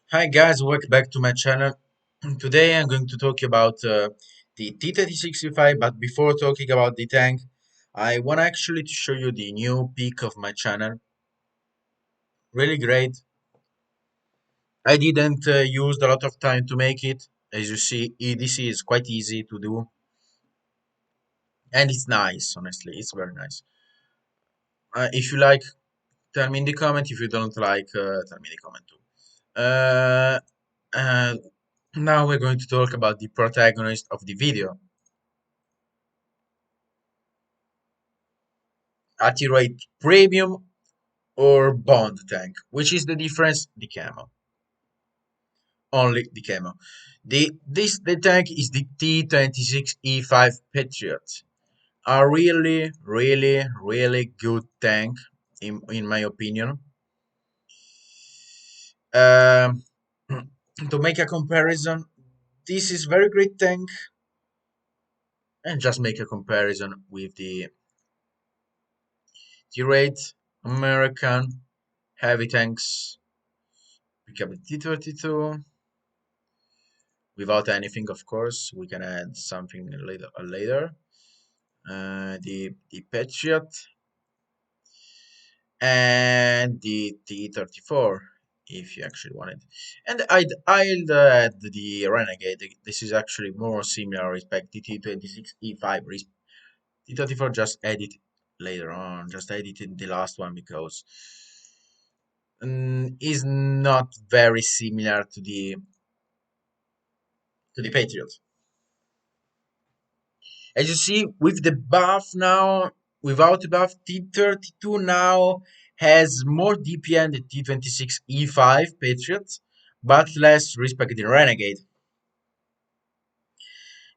Hi guys, welcome back to my channel. Today I'm going to talk about the T26E5, but before talking about the tank, I want actually to show you the new peak of my channel. Really great. I didn't use a lot of time to make it. As you see, EDC is quite easy to do, and it's nice, honestly, it's very nice. If you like, tell me in the comment. If you don't like, tell me in the comment too. Uh, uh, Now we're going to talk about the protagonist of the video. Accurate premium or bond tank. Which is the difference? The camo. Only the camo. The tank is the T26E5 Patriot. A really good tank in my opinion. Um, to make a comparison, this is very great tank, and just make a comparison with the T-Rate American heavy tanks. Pick up the T32 without anything, of course. We can add something later. The Patriot and the T34 if you actually want it. And I'll add the Renegade. This is actually more similar respect to T26E5. T34 just added later on, just edited the last one because is not very similar to the Patriot. As you see, with the buff now, without the buff, T32 now has more DPM than T26E5 Patriot, but less respect in Renegade.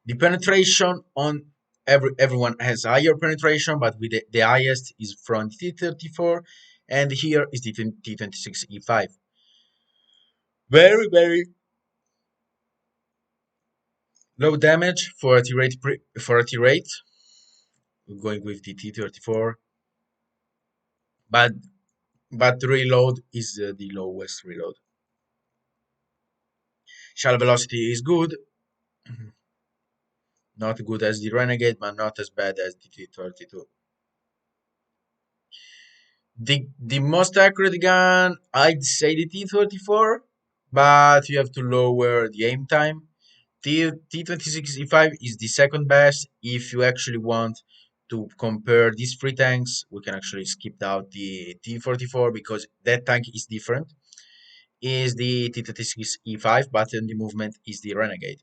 The penetration on everyone has higher penetration, but with the highest is from T34, and here is the T26E5. Very low damage for a T rate. We're going with the T34, but but reload is the lowest reload. Shell velocity is good, not good as the Renegade, but not as bad as the T32. The most accurate gun, I'd say the T34, but you have to lower the aim time. T26E5 is the second best. If you actually want to compare these three tanks, we can actually skip out the T44 because that tank is different. Is the T26E5, but then the movement is the Renegade.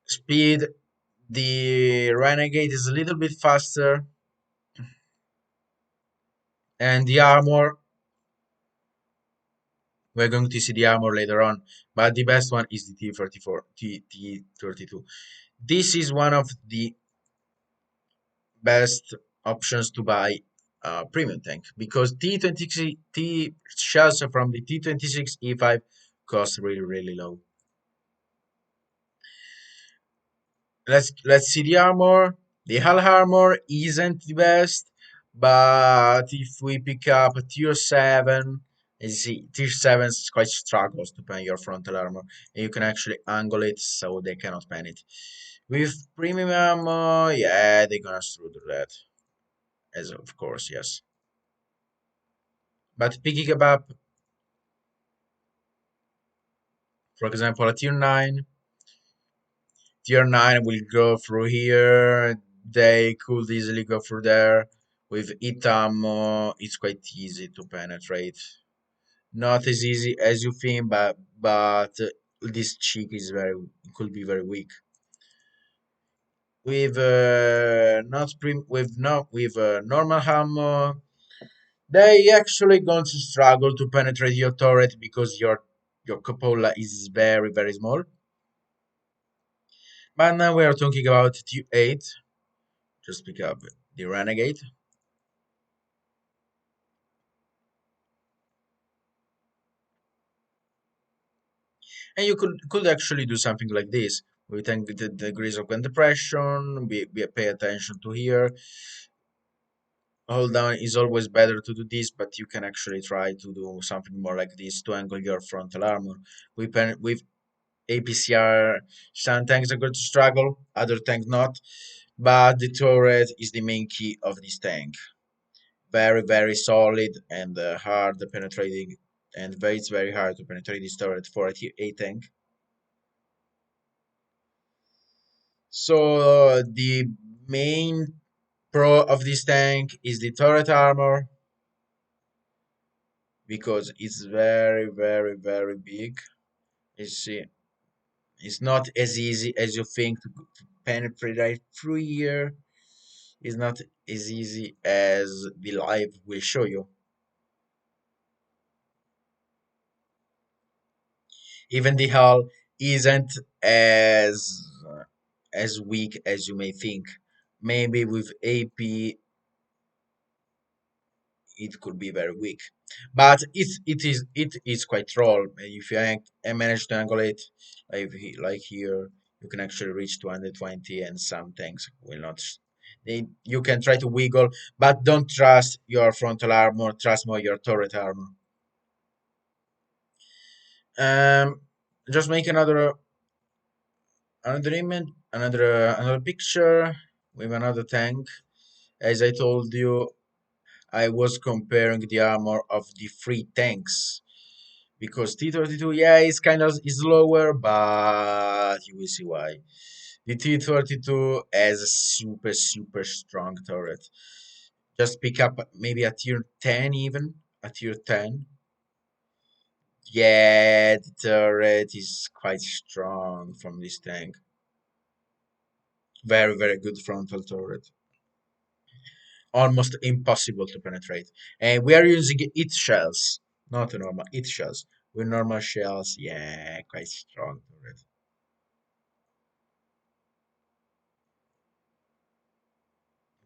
Speed, the Renegade is a little bit faster, and the armor, we're going to see the armor later on, but the best one is the T34, T32. This is one of the best options to buy a premium tank because T26 T shells from the T26E5 cost really low. Let's see the armor. The hull armor isn't the best, but if we pick up a tier 7, you see tier 7 quite struggles to pan your frontal armor, and you can actually angle it so they cannot pan it. With premium armor, yeah, they're gonna struggle that, as of course, yes. But picking up, for example, a tier 9 will go through here. They could easily go through there. With Itamo, it's quite easy to penetrate. Not as easy as you think, but this cheek is very could be very weak. With not prim with not with normal ammo, they actually going to struggle to penetrate your turret because your cupola is very small. But now we are talking about T8. Just pick up the Renegade. And you could actually do something like this. We take the degrees of depression, we pay attention to here. hold down is always better to do this, but you can actually try to do something more like this to angle your frontal armor. With APCR, some tanks are going to struggle, other tanks not, but the turret is the main key of this tank. Very, very solid and hard penetrating, and it's very hard to penetrate this turret for a tank. So the main pro of this tank is the turret armor because it's very, very, very big. You see, it's not as easy as you think to penetrate through here. It's not as easy as the live will show you. Even the hull isn't as weak as you may think. Maybe with AP it could be very weak, but it is quite troll. If you manage to angle it like here, you can actually reach 220, and some things will not. You can try to wiggle, but don't trust your frontal armor. Trust more your turret armor. Um, just make another image, another picture with another tank. As I told you, I was comparing the armor of the three tanks because T32, yeah, it's kind of is lower, but you will see why. The T32 has a super super strong turret. Just pick up maybe a tier 10 even, a tier 10. Yeah, the turret is quite strong from this tank. Very, very good frontal turret. Almost impossible to penetrate. And we are using it shells, not a normal it shells. With normal shells, yeah, quite strong turret.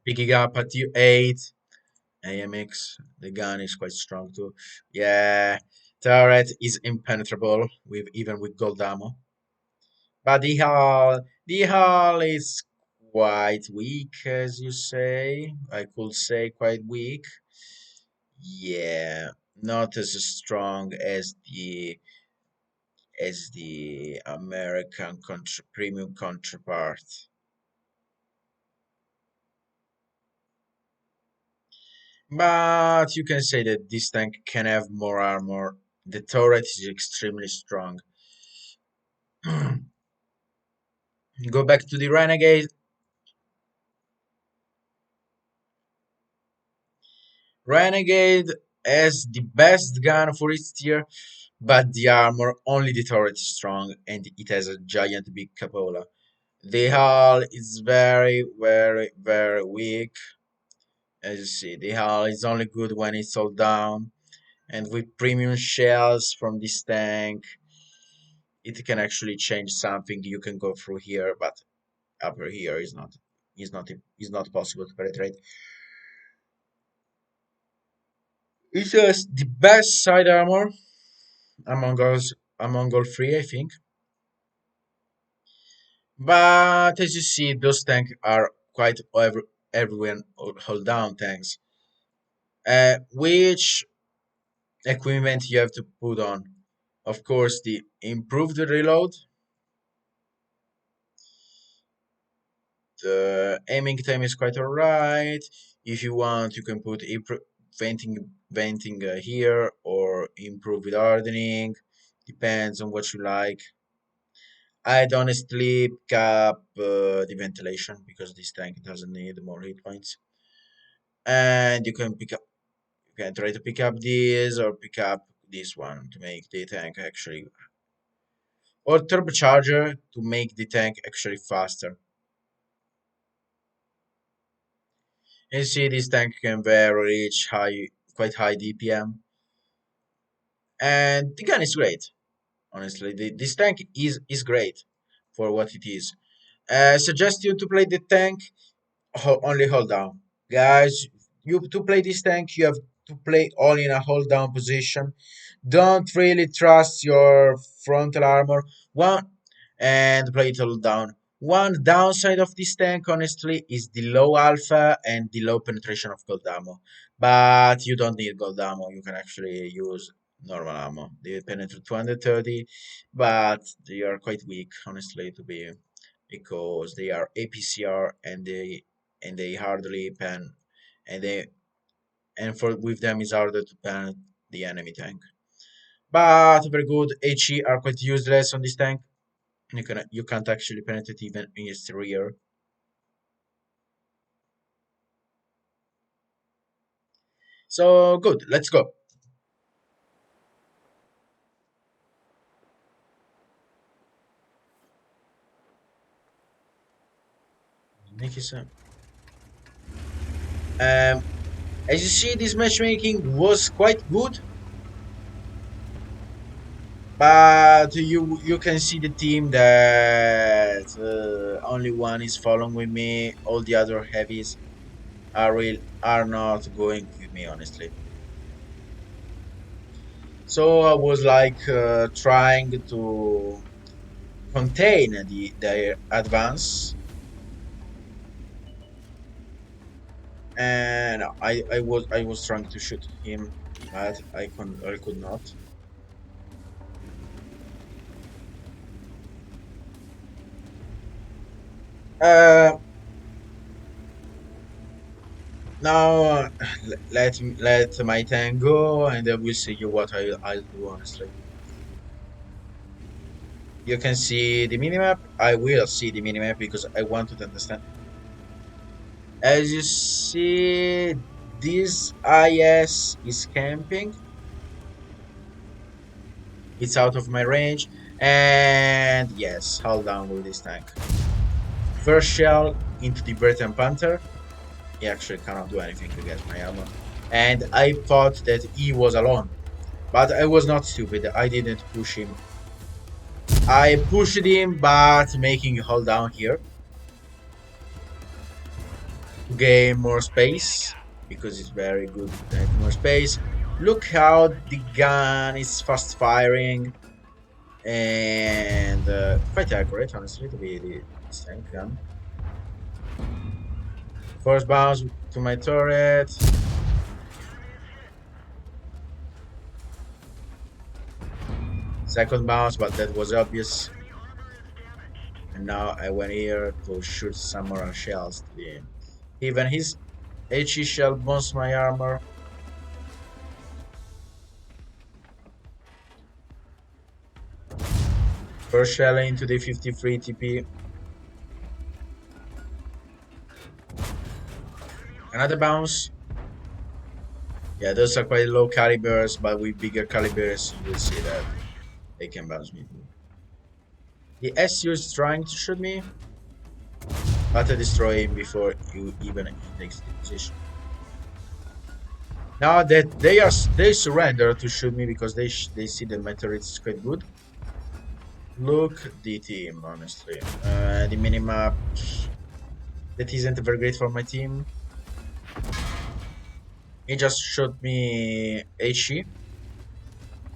Picking up at tier 8, AMX, the gun is quite strong too. Yeah, turret is impenetrable with even with gold ammo. But the hull is quite weak, as you say. I could say quite weak. Yeah, not as strong as the American premium counterpart. But you can say that this tank can have more armor. The turret is extremely strong. Go back to the Renegade. Renegade has the best gun for its tier, but the armor, only the turret is strong, and it has a giant big cupola. The hull is very, very, very weak. As you see, the hull is only good when it's all down. And with premium shells from this tank, it can actually change something. You can go through here, but upper here is not possible to penetrate. It's just the best side armor among all three, I think. But as you see, those tanks are quite everyone hold down tanks. Which equipment you have to put on? Of course, the improved reload. The aiming time is quite alright. If you want, you can put venting here or improve with hardening. Depends on what you like. I'd honestly pick up the ventilation because this tank doesn't need more hit points. And you can try to pick up this or pick up this one to make the tank actually, or turbocharger to make the tank actually faster. You see, this tank can vary reach quite high DPM, and the gun is great. Honestly, this tank is great for what it is. Suggest you to play the tank. Only hold down, guys. You to play this tank, you have to play all in a hold down position. Don't really trust your frontal armor. One and play it all down. One downside of this tank, honestly, is the low alpha and the low penetration of gold ammo. But you don't need gold ammo. You can actually use normal ammo. They penetrate 230, but they are quite weak, honestly, to be because they are APCR and they hardly pen and they and for with them it's harder to pen the enemy tank. But very good. HE are quite useless on this tank. You can't actually penetrate even in its rear. So good, let's go. Nicky Sam. Um, as you see, this matchmaking was quite good, but you can see the team that only one is following with me. All the other heavies are not going with me, honestly. So I was like trying to contain their advance, and I was trying to shoot him, but I could not. Uh, Now let my tank go, and then we'll see you what I'll do. Honestly, you can see the minimap. I will see the minimap because I want to understand. As you see, this IS is camping. It's out of my range, and yes, hold down with this tank. First shell into the Breton Panther. He actually cannot do anything against my armor, and I thought that he was alone. But I was not stupid. I didn't push him. I pushed him, but making a hold down here to gain more space because it's very good to have more space. Look how the gun is fast firing and quite accurate, honestly, to be the tank gun. First bounce to my turret. Second bounce, but that was obvious. And now I went here to shoot some more shells to him. Even his HE shell burns my armor. First shell into the 53 TP. Another bounce. Yeah, those are quite low calibers, but with bigger calibers, you will see that they can bounce me. The SU is trying to shoot me, but I destroy him before you even he takes the position. Now that they surrender to shoot me because they see that my turret is quite good. Look the team, honestly. The minimap that isn't very great for my team. He just shot me HE.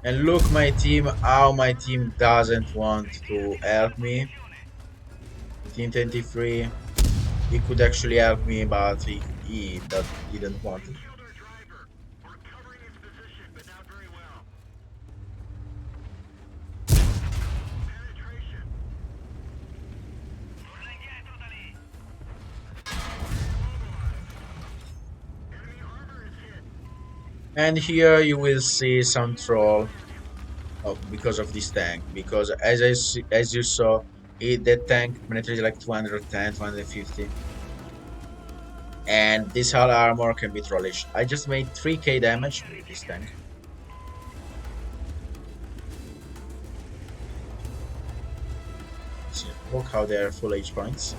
And look my team, how my team doesn't want to help me. Team 23, he could actually help me, but he that didn't want it. And here you will see some troll because of this tank. Because as you saw, that tank penetrated like 210, 250. And this hull armor can be trollish. I just made 3k damage with this tank. So look how they're full H points.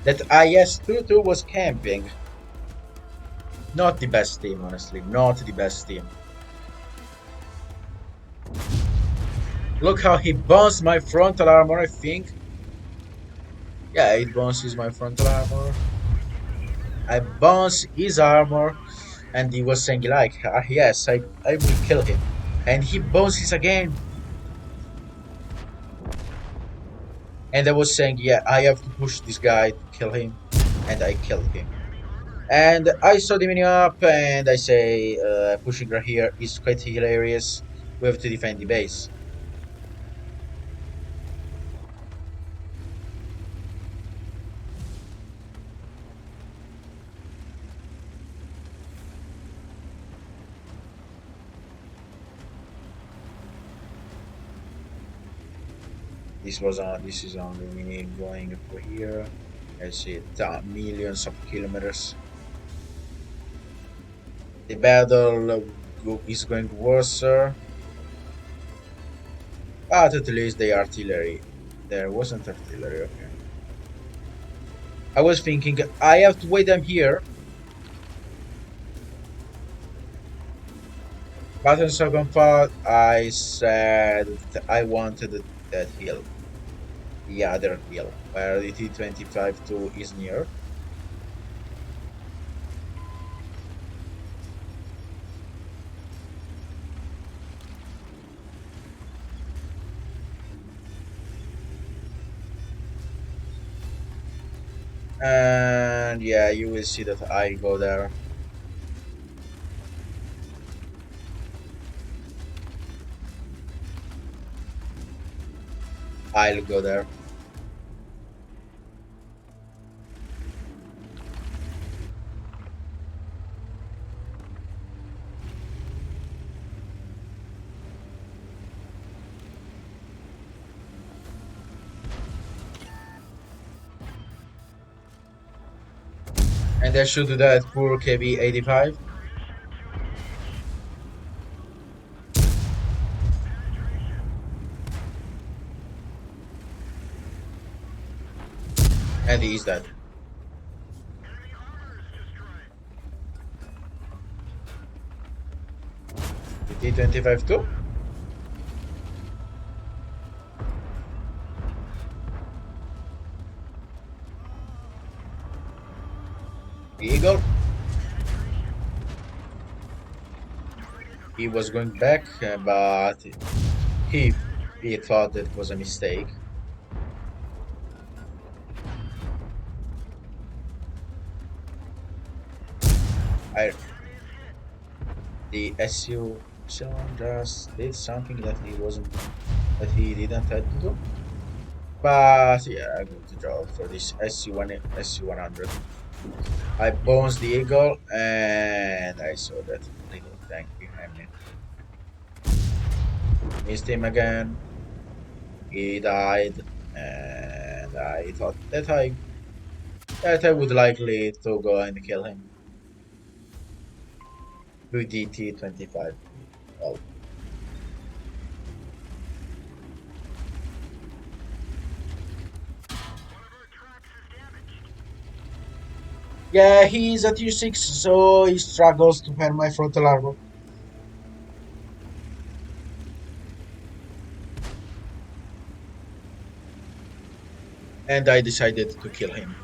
That IS-22 was camping. Not the best team, honestly. Not the best team. Look how he bounced my frontal armor, I think. Yeah, it bounces my frontal armor. I bounce his armor, and he was saying like, yes, I will kill him. And he bounces again. And I was saying, yeah, I have to push this guy to kill him, and I killed him. And I saw the menu up, and I say, pushing right here is quite hilarious. We have to defend the base. This is only mini going for here. I see millions of kilometers. The battle is going worse, but at least the artillery. There wasn't artillery, okay. I was thinking I have to wait them here, but on second thought, I said I wanted that hill, the other hill, where the T25-2 is near. And yeah, you will see that I go there. I'll go there. And I should do that poor KB-85. And he is dead. The T25 too? The Eagle. He was going back, but he he thought that was a mistake. I the SU just did something that he didn't have to do. But yeah, good job for this SU-100. I bounced the Eagle and I saw that little tank behind me. Missed him again. He died, and I thought that I would likely to go and kill him with the T25. Well, yeah, he's at U6, so he struggles to find my frontal armor. And I decided to kill him.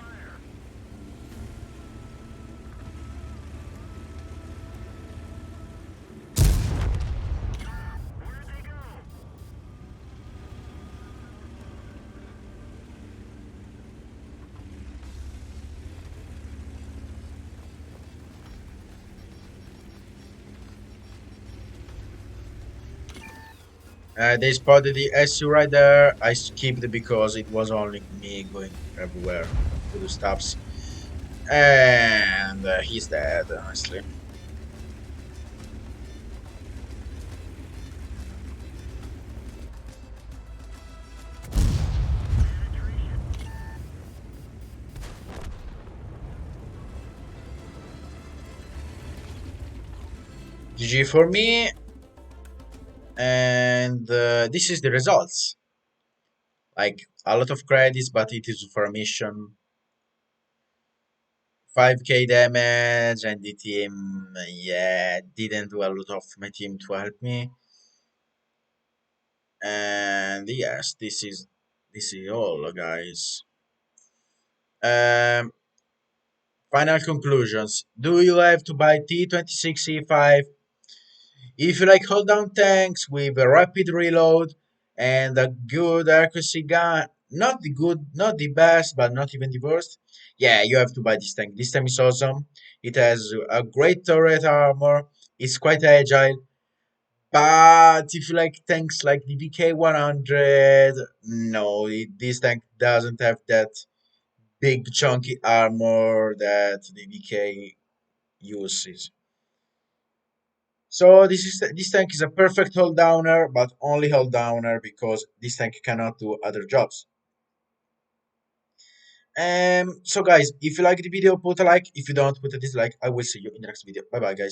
They spotted the SU right there. I skipped because it was only me going everywhere to do stops. And he's dead, honestly. GG for me. And this is the results. Like a lot of credits, but it is for a mission. 5k damage, and the team, yeah, didn't do a lot of my team to help me. And yes, this is all, guys. Um, Final conclusions. Do you have to buy T26E5? If you like hold down tanks with a rapid reload and a good accuracy gun, not the good, not the best, but not even the worst. Yeah, you have to buy this tank. This tank is awesome. It has a great turret armor. It's quite agile. But if you like tanks like the VK100, no, this tank doesn't have that big chunky armor that the VK uses. So this tank is a perfect hold downer, but only hold downer because this tank cannot do other jobs. So guys, if you like the video, put a like. If you don't, put a dislike. I will see you in the next video. Bye bye, guys.